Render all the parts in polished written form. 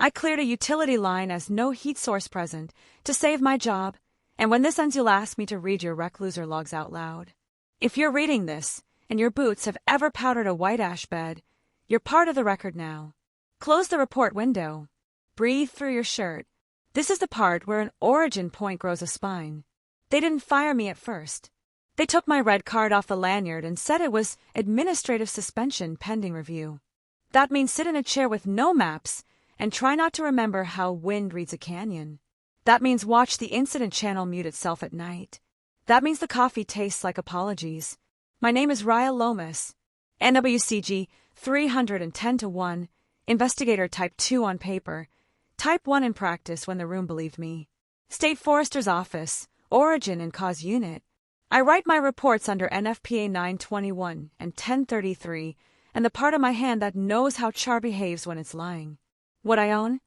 I cleared a utility line as no heat source present to save my job, and when this ends you'll ask me to read your Wreck Loser logs out loud. If you're reading this, and your boots have ever powdered a white ash bed, you're part of the record now. Close the report window. Breathe through your shirt. This is the part where an origin point grows a spine. They didn't fire me at first. They took my red card off the lanyard and said it was administrative suspension pending review. That means sit in a chair with no maps and try not to remember how wind reads a canyon. That means watch the incident channel mute itself at night. That means the coffee tastes like apologies. My name is Raya Lomas, NWCG 310-1, investigator type 2 on paper, type 1 in practice when the room believed me. State Forester's Office, Origin and Cause Unit. I write my reports under NFPA 921 and 1033, and the part of my hand that knows how char behaves when it's lying. What I own?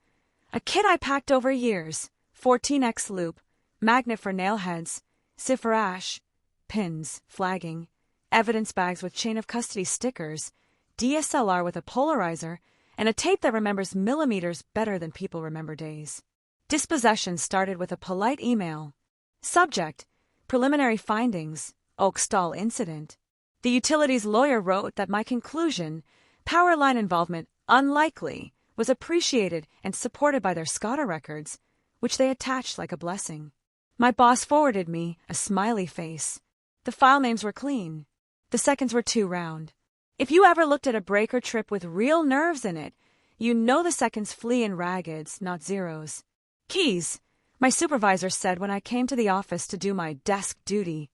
A kit I packed over years, 14X loop, magnet for nail heads, sieve for ash, pins, flagging, evidence bags with chain of custody stickers, DSLR with a polarizer, and a tape that remembers millimeters better than people remember days. Dispossession started with a polite email. Subject: Preliminary findings, Oakstall incident. The utilities lawyer wrote that my conclusion, power line involvement unlikely, was appreciated and supported by their SCADA records, which they attached like a blessing. My boss forwarded me a smiley face. The file names were clean. The seconds were too round. If you ever looked at a breaker trip with real nerves in it, you know the seconds flee in raggeds, not zeros. Keys, my supervisor said when I came to the office to do my desk duty.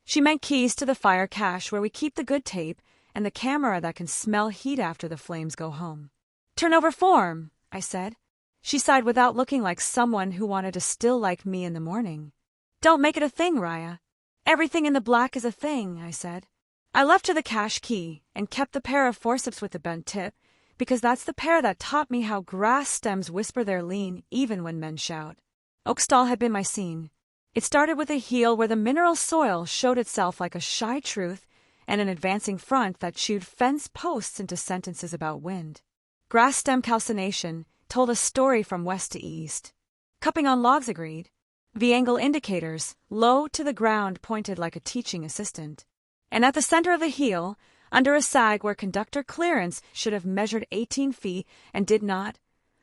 She meant keys to the fire cache where we keep the good tape and the camera that can smell heat after the flames go home. Turnover form, I said. She sighed without looking like someone who wanted to still like me in the morning. Don't make it a thing, Raya. Everything in the black is a thing, I said. I left her the cache key and kept the pair of forceps with the bent tip because that's the pair that taught me how grass stems whisper their lean even when men shout. Oakstall had been my scene. It started with a heel where the mineral soil showed itself like a shy truth and an advancing front that chewed fence posts into sentences about wind. Grass stem calcination told a story from west to east. Cupping on logs agreed. V-angle indicators, low to the ground, pointed like a teaching assistant. And at the center of the heel, under a sag where conductor clearance should have measured 18 feet and did not,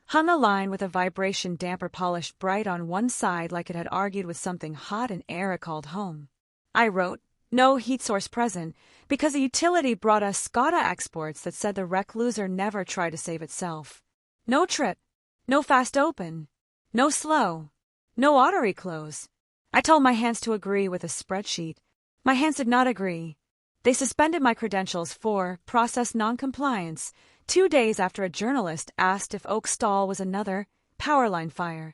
hung a line with a vibration damper polished bright on one side like it had argued with something hot and air it called home. I wrote, no heat source present, because the utility brought us SCADA exports that said the Wreck Loser never tried to save itself. No trip, no fast open, no slow, no auto reclose. I told my hands to agree with a spreadsheet. My hands did not agree. They suspended my credentials for process noncompliance 2 days after a journalist asked if Oakstall was another power line fire.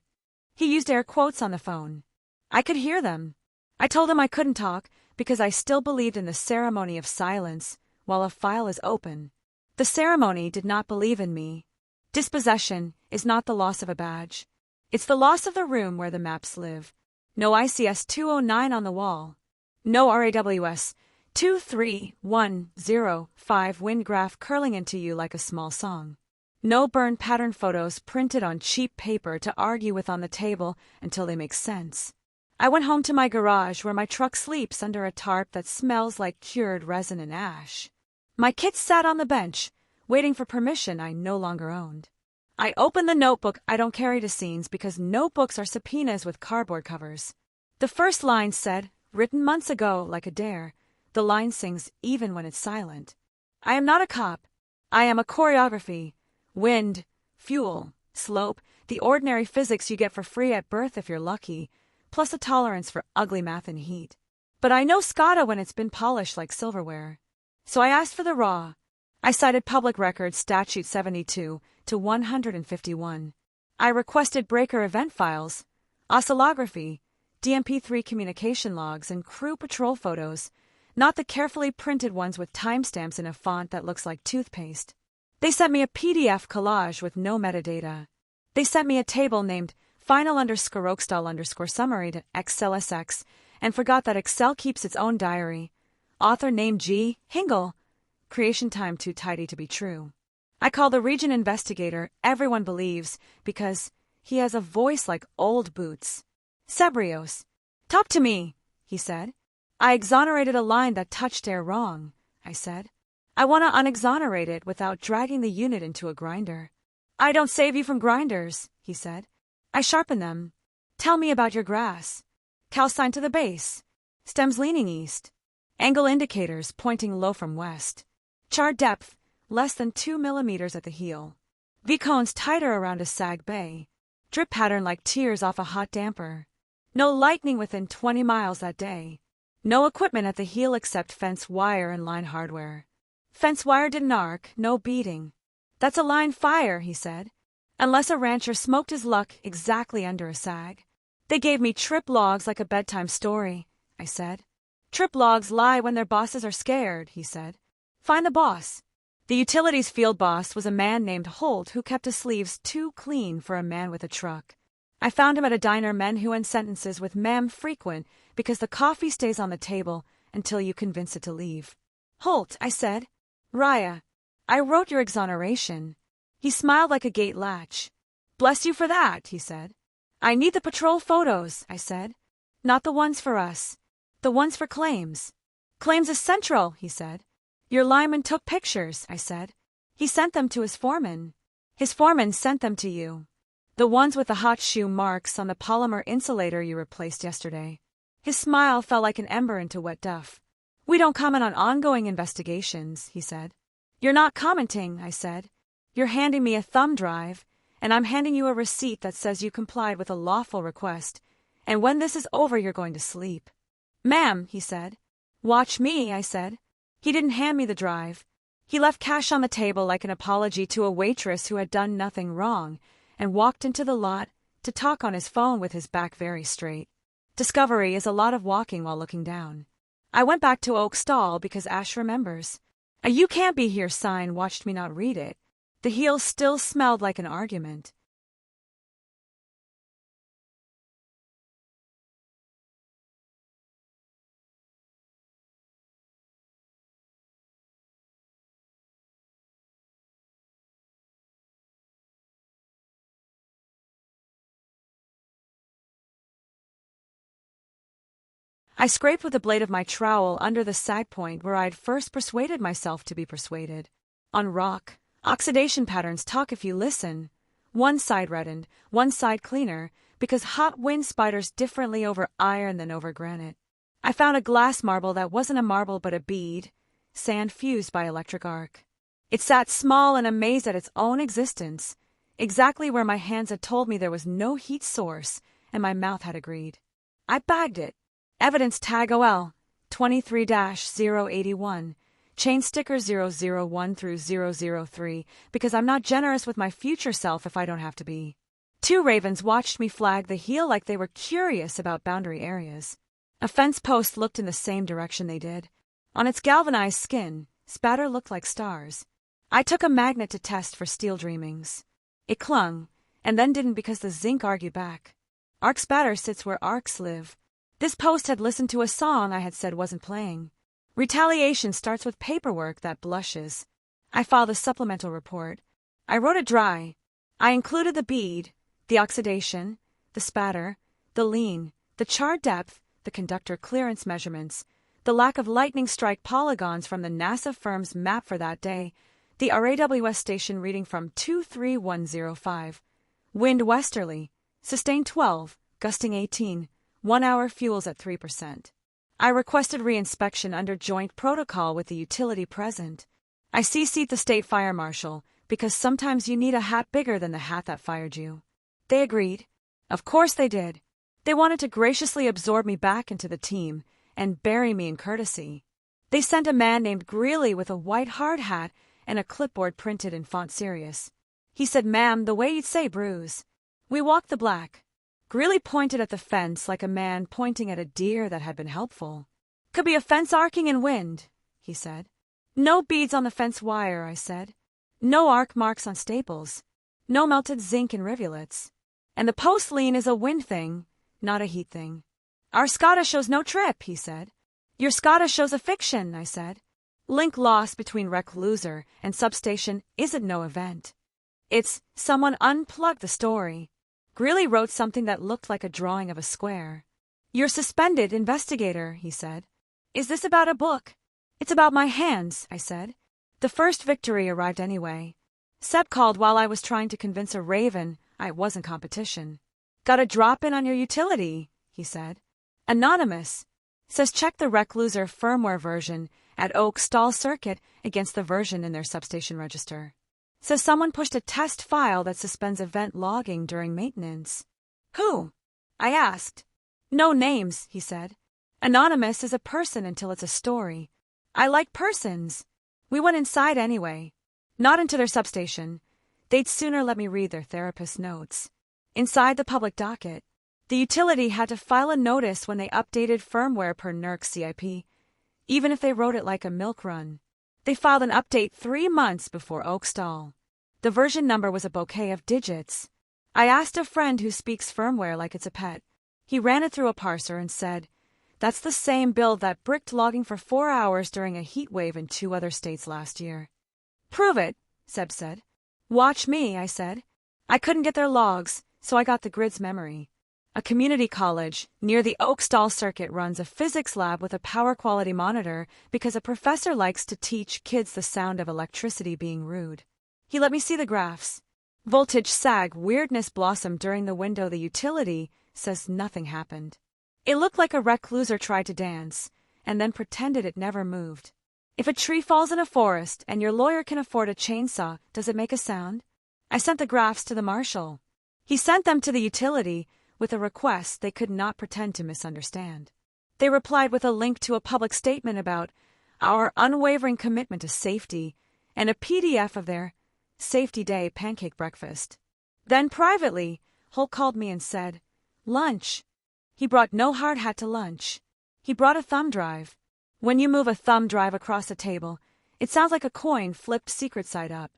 He used air quotes on the phone. I could hear them. I told him I couldn't talk because I still believed in the ceremony of silence while a file is open. The ceremony did not believe in me. Dispossession is not the loss of a badge. It's the loss of the room where the maps live. No ICS 209 on the wall. No RAWS 23105 wind graph curling into you like a small song. No burned pattern photos printed on cheap paper to argue with on the table until they make sense. I went home to my garage where my truck sleeps under a tarp that smells like cured resin and ash. My kit sat on the bench, waiting for permission I no longer owned. I opened the notebook I don't carry to scenes because notebooks are subpoenas with cardboard covers. The first line said, written months ago like a dare. The line sings even when it's silent. I am not a cop. I am a choreography. Wind, fuel, slope, the ordinary physics you get for free at birth if you're lucky, plus a tolerance for ugly math and heat. But I know SCADA when it's been polished like silverware. So I asked for the raw. I cited Public Records Statute 72 to 151. I requested breaker event files, oscillography, DMP3 communication logs, and crew patrol photos, not the carefully printed ones with timestamps in a font that looks like toothpaste. They sent me a PDF collage with no metadata. They sent me a table named final_Oakstall_summary to XLSX and forgot that Excel keeps its own diary. Author name G. Hingle. Creation time too tidy to be true. I call the region investigator, everyone believes, because he has a voice like old boots. Cebrios. Talk to me, he said. I exonerated a line that touched air wrong, I said. I want to unexonerate it without dragging the unit into a grinder. I don't save you from grinders, he said. I sharpen them. Tell me about your grass. Calcine to the base. Stems leaning east. Angle indicators pointing low from west. Char depth, less than 2 millimeters at the heel. V-cones tighter around a sag bay. Drip pattern like tears off a hot damper. No lightning within 20 miles that day. No equipment at the heel except fence wire and line hardware. Fence wire didn't arc, no beating. That's a line fire, he said. Unless a rancher smoked his luck exactly under a sag. They gave me trip logs like a bedtime story, I said. Trip logs lie when their bosses are scared, he said. Find the boss. The utilities field boss was a man named Holt who kept his sleeves too clean for a man with a truck. I found him at a diner. Men who end sentences with ma'am frequent because the coffee stays on the table until you convince it to leave. Holt, I said. Raya, I wrote your exoneration. He smiled like a gate latch. Bless you for that, he said. I need the patrol photos, I said. Not the ones for us. The ones for claims. Claims is central, he said. Your lineman took pictures, I said. He sent them to his foreman. His foreman sent them to you. The ones with the hot shoe marks on the polymer insulator you replaced yesterday. His smile fell like an ember into wet duff. We don't comment on ongoing investigations, he said. You're not commenting, I said. You're handing me a thumb drive, and I'm handing you a receipt that says you complied with a lawful request, and when this is over you're going to sleep. Ma'am, he said. Watch me, I said. He didn't hand me the drive. He left cash on the table like an apology to a waitress who had done nothing wrong, and walked into the lot to talk on his phone with his back very straight. Discovery is a lot of walking while looking down. I went back to Oak Stall because Ash remembers. A "you can't be here" sign watched me not read it. The heel still smelled like an argument. I scraped with the blade of my trowel under the sag point where I'd first persuaded myself to be persuaded. On rock, oxidation patterns talk if you listen. One side reddened, one side cleaner, because hot wind spiders differently over iron than over granite. I found a glass marble that wasn't a marble but a bead, sand fused by electric arc. It sat small and amazed at its own existence, exactly where my hands had told me there was no heat source, and my mouth had agreed. I bagged it. Evidence tag OL 23-081, chain sticker 001 through 003, because I'm not generous with my future self if I don't have to be. 2 ravens watched me flag the heel like they were curious about boundary areas. A fence post looked in the same direction they did. On its galvanized skin, spatter looked like stars. I took a magnet to test for steel dreamings. It clung, and then didn't because the zinc argued back. Arc spatter sits where arcs live. This post had listened to a song I had said wasn't playing. Retaliation starts with paperwork that blushes. I filed a supplemental report. I wrote it dry. I included the bead, the oxidation, the spatter, the lean, the char depth, the conductor clearance measurements, the lack of lightning strike polygons from the NASA firm's map for that day, the RAWS station reading from 23105. Wind westerly, sustained 12, gusting 18. 1 hour fuels at 3%. I requested reinspection under joint protocol with the utility present. I CC'd the State Fire Marshal because sometimes you need a hat bigger than the hat that fired you. They agreed. Of course they did. They wanted to graciously absorb me back into the team and bury me in courtesy. They sent a man named Greeley with a white hard hat and a clipboard printed in font serious. He said, "Ma'am, the way you'd say bruise." We walked the black. Greeley pointed at the fence like a man pointing at a deer that had been helpful. "Could be a fence arcing in wind," he said. "No beads on the fence wire," I said. "No arc marks on staples. No melted zinc in rivulets. And the post lean is a wind thing, not a heat thing." "Our SCADA shows no trip," he said. "Your SCADA shows a fiction," I said. Link lost between rec loser and substation isn't no event. It's someone unplugged the story. Greeley wrote something that looked like a drawing of a square. "You're suspended, investigator," he said. "Is this about a book?" "It's about my hands," I said. The first victory arrived anyway. Seb called while I was trying to convince a raven I wasn't competition. "Got a drop-in on your utility," he said. Anonymous. Says check the rec loser firmware version at Oak Stall Circuit against the version in their substation register. Says someone pushed a test file that suspends event logging during maintenance. "Who?" I asked. "No names," he said. "Anonymous is a person until it's a story. I like persons." We went inside anyway. Not into their substation. They'd sooner let me read their therapist's notes. Inside the public docket, the utility had to file a notice when they updated firmware per NERC CIP, even if they wrote it like a milk run. They filed an update 3 months before Oak Stall. The version number was a bouquet of digits. I asked a friend who speaks firmware like it's a pet. He ran it through a parser and said, "That's the same build that bricked logging for 4 hours during a heat wave in 2 other states last year." "Prove it," Seb said. "Watch me," I said. I couldn't get their logs, so I got the grid's memory. A community college near the Oak Stall Circuit runs a physics lab with a power quality monitor because a professor likes to teach kids the sound of electricity being rude. He let me see the graphs. Voltage sag weirdness blossomed during the window. The utility says nothing happened. It looked like a rec loser tried to dance and then pretended it never moved. If a tree falls in a forest and your lawyer can afford a chainsaw, does it make a sound? I sent the graphs to the marshal. He sent them to the utility with a request they could not pretend to misunderstand. They replied with a link to a public statement about our unwavering commitment to safety and a PDF of their Safety Day pancake breakfast. Then privately, Holt called me and said, "Lunch." He brought no hard hat to lunch. He brought a thumb drive. When you move a thumb drive across a table, it sounds like a coin flipped secret side up.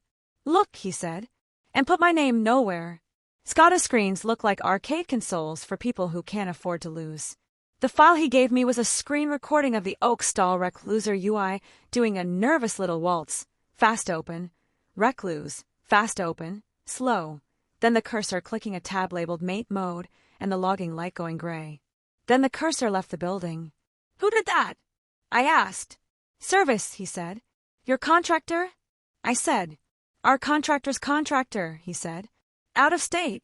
"Look," he said, and put my name nowhere. SCADA screens look like arcade consoles for people who can't afford to lose. The file he gave me was a screen recording of the Oak Stall rec loser UI doing a nervous little waltz. Fast open, rec lose, fast open, slow. Then the cursor clicking a tab labeled mate mode and the logging light going gray. Then the cursor left the building. "Who did that?" I asked. "Service," he said. "Your contractor?" I said. "Our contractor's contractor," he said. "Out of state.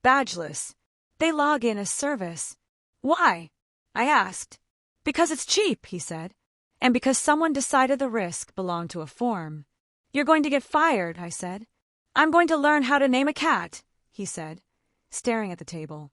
Badgeless. They log in as service." "Why?" I asked. "Because it's cheap," he said. "And because someone decided the risk belonged to a form." "You're going to get fired," I said. "I'm going to learn how to name a cat," he said, staring at the table.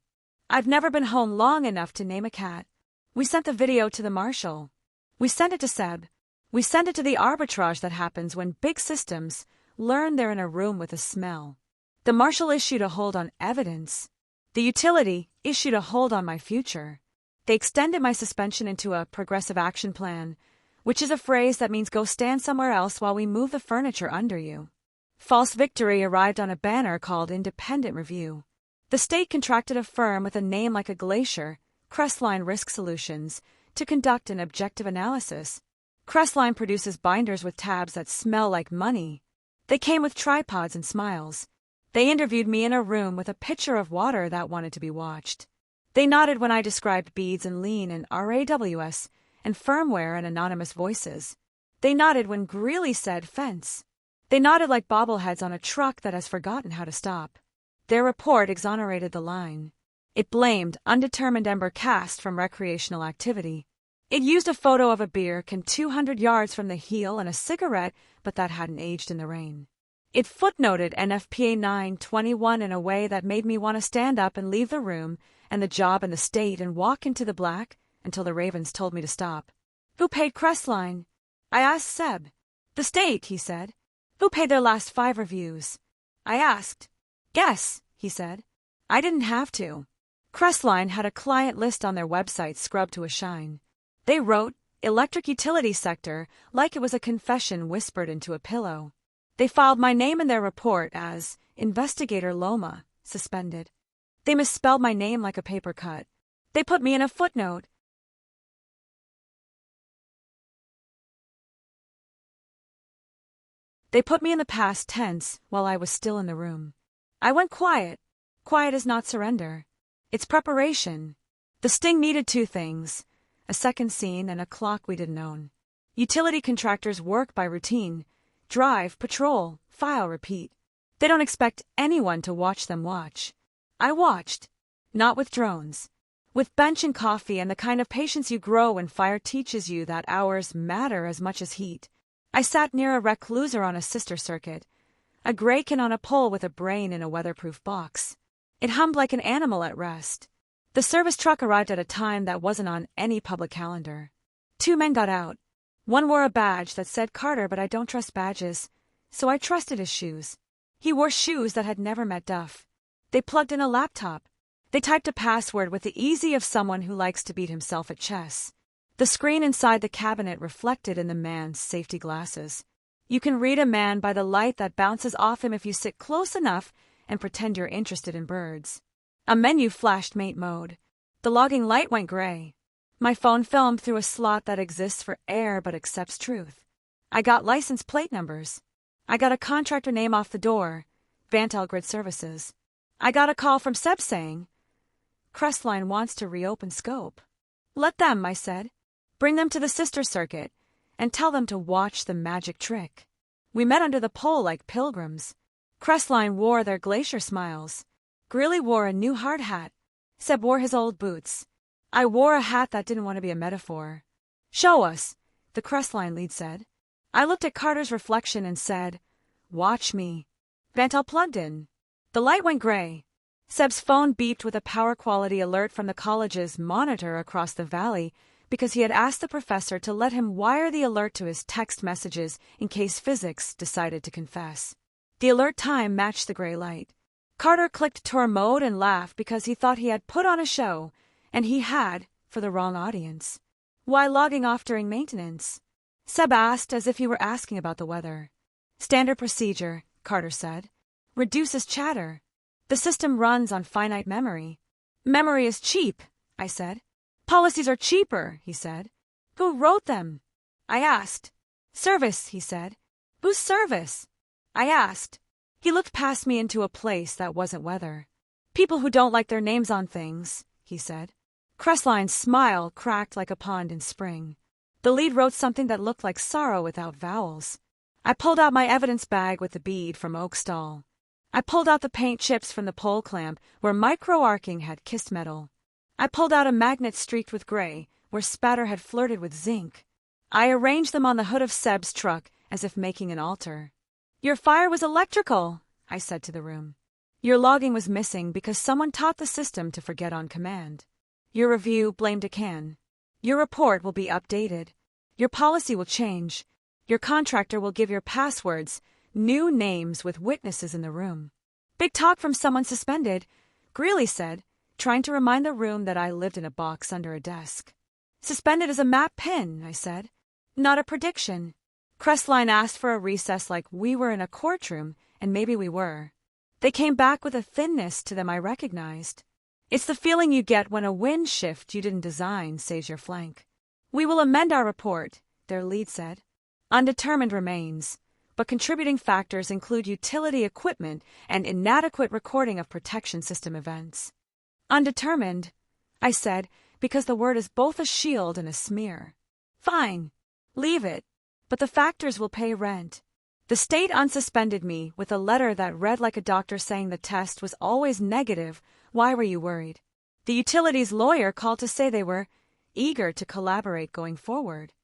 "I've never been home long enough to name a cat." We sent the video to the marshal. We sent it to Seb. We sent it to the arbitrage that happens when big systems learn they're in a room with a smell. The marshal issued a hold on evidence. The utility issued a hold on my future. They extended my suspension into a progressive action plan, which is a phrase that means go stand somewhere else while we move the furniture under you. False victory arrived on a banner called Independent Review. The state contracted a firm with a name like a glacier, Crestline Risk Solutions, to conduct an objective analysis. Crestline produces binders with tabs that smell like money. They came with tripods and smiles. They interviewed me in a room with a pitcher of water that wanted to be watched. They nodded when I described beads and lean and RAWS and firmware and anonymous voices. They nodded when Greeley said fence. They nodded like bobbleheads on a truck that has forgotten how to stop. Their report exonerated the line. It blamed undetermined ember cast from recreational activity. It used a photo of a beer can 200 yards from the heel and a cigarette, but that hadn't aged in the rain. It footnoted NFPA 921 in a way that made me want to stand up and leave the room and the job and the state and walk into the black until the Ravens told me to stop. "Who paid Crestline?" I asked Seb. "The state," he said. "Who paid their last 5 reviews?" I asked. "Guess," he said. I didn't have to. Crestline had a client list on their website scrubbed to a shine. They wrote, "Electric Utility Sector," like it was a confession whispered into a pillow. They filed my name in their report as Investigator Loma, suspended. They misspelled my name like a paper cut. They put me in a footnote. They put me in the past tense while I was still in the room. I went quiet. Quiet is not surrender. It's preparation. The sting needed two things: a second scene and a clock we didn't own. Utility contractors work by routine. Drive, patrol, file, repeat. They don't expect anyone to watch them watch. I watched. Not with drones. With bench and coffee and the kind of patience you grow when fire teaches you that hours matter as much as heat. I sat near a recluser on a sister circuit, a graykin on a pole with a brain in a weatherproof box. It hummed like an animal at rest. The service truck arrived at a time that wasn't on any public calendar. Two men got out. One wore a badge that said Carter, but I don't trust badges, so I trusted his shoes. He wore shoes that had never met Duff. They plugged in a laptop. They typed a password with the ease of someone who likes to beat himself at chess. The screen inside the cabinet reflected in the man's safety glasses. You can read a man by the light that bounces off him if you sit close enough and pretend you're interested in birds. A menu flashed mate mode. The logging light went gray. My phone filmed through a slot that exists for air but accepts truth. I got license plate numbers. I got a contractor name off the door, Vantel Grid Services. I got a call from Seb saying, Crestline wants to reopen scope. Let them, I said. Bring them to the sister circuit and tell them to watch the magic trick. We met under the pole like pilgrims. Crestline wore their glacier smiles. Greeley wore a new hard hat. Seb wore his old boots. I wore a hat that didn't want to be a metaphor. Show us, the Crestline lead said. I looked at Carter's reflection and said, watch me. Vantel plugged in. The light went gray. Seb's phone beeped with a power quality alert from the college's monitor across the valley because he had asked the professor to let him wire the alert to his text messages in case physics decided to confess. The alert time matched the gray light. Carter clicked tour mode and laughed because he thought he had put on a show, and he had, for the wrong audience. Why logging off during maintenance? Seb asked as if he were asking about the weather. Standard procedure, Carter said. Reduces chatter. The system runs on finite memory. Memory is cheap, I said. Policies are cheaper, he said. Who wrote them? I asked. Service, he said. Whose service? I asked. He looked past me into a place that wasn't weather. People who don't like their names on things, he said. Crestline's smile cracked like a pond in spring. The lead wrote something that looked like sorrow without vowels. I pulled out my evidence bag with the bead from Oak Stall. I pulled out the paint chips from the pole clamp where micro-arcing had kissed metal. I pulled out a magnet streaked with gray where spatter had flirted with zinc. I arranged them on the hood of Seb's truck as if making an altar. Your fire was electrical, I said to the room. Your logging was missing because someone taught the system to forget on command. Your review blamed a can. Your report will be updated. Your policy will change. Your contractor will give your passwords new names with witnesses in the room. Big talk from someone suspended, Greeley said, trying to remind the room that I lived in a box under a desk. Suspended as a map pin, I said. Not a prediction. Crestline asked for a recess like we were in a courtroom, and maybe we were. They came back with a thinness to them I recognized. It's the feeling you get when a wind shift you didn't design saves your flank. We will amend our report, their lead said. Undetermined remains, but contributing factors include utility equipment and inadequate recording of protection system events. Undetermined, I said, because the word is both a shield and a smear. Fine, leave it, but the factors will pay rent. The state unsuspended me with a letter that read like a doctor saying the test was always negative. Why were you worried? The utilities lawyer called to say they were eager to collaborate going forward.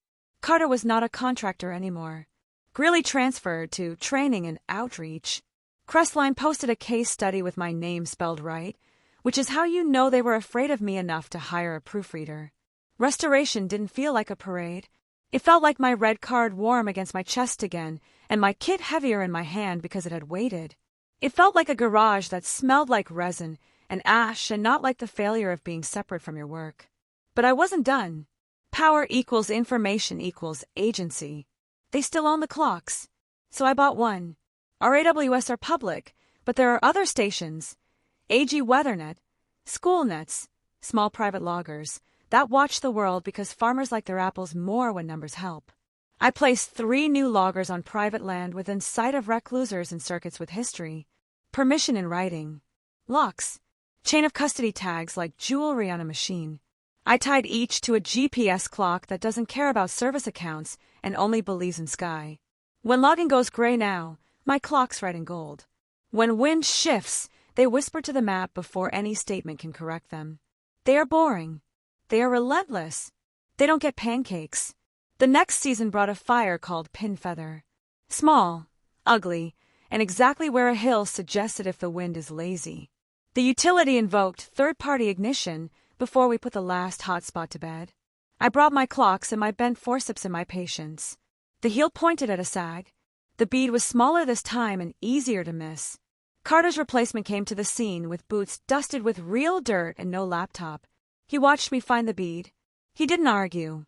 Carter was not a contractor anymore. Greeley transferred to training and outreach. Crestline posted a case study with my name spelled right, which is how you know they were afraid of me enough to hire a proofreader. Restoration didn't feel like a parade. It felt like my red card warm against my chest again, and my kit heavier in my hand because it had waited. It felt like a garage that smelled like resin and ash and not like the failure of being separate from your work. But I wasn't done. Power equals information equals agency. They still own the clocks. So I bought one. Our AWS are public, but there are other stations. AG WeatherNet, SchoolNets, small private loggers, that watch the world because farmers like their apples more when numbers help. I placed 3 new loggers on private land within sight of reclusers and circuits with history, permission in writing, locks, chain of custody tags like jewelry on a machine. I tied each to a GPS clock that doesn't care about service accounts and only believes in sky. When logging goes gray now, my clocks write in gold. When wind shifts, they whisper to the map before any statement can correct them. They are boring. They are relentless. They don't get pancakes. The next season brought a fire called Pin Feather. Small, ugly, and exactly where a hill suggested if the wind is lazy. The utility invoked third-party ignition before we put the last hotspot to bed. I brought my clocks and my bent forceps and my patience. The heel pointed at a sag. The bead was smaller this time and easier to miss. Carter's replacement came to the scene with boots dusted with real dirt and no laptop. He watched me find the bead. He didn't argue.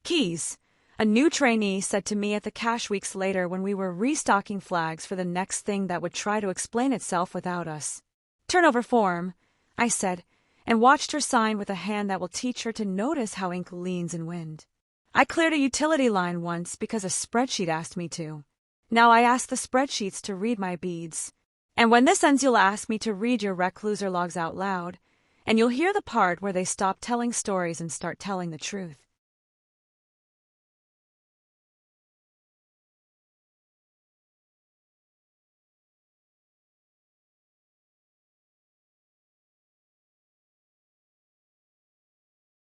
Keys, a new trainee said to me at the cash weeks later when we were restocking flags for the next thing that would try to explain itself without us. Turnover form, I said, and watched her sign with a hand that will teach her to notice how ink leans in wind. I cleared a utility line once because a spreadsheet asked me to. Now I ask the spreadsheets to read my beads. And when this ends, you'll ask me to read your recluser logs out loud, and you'll hear the part where they stop telling stories and start telling the truth.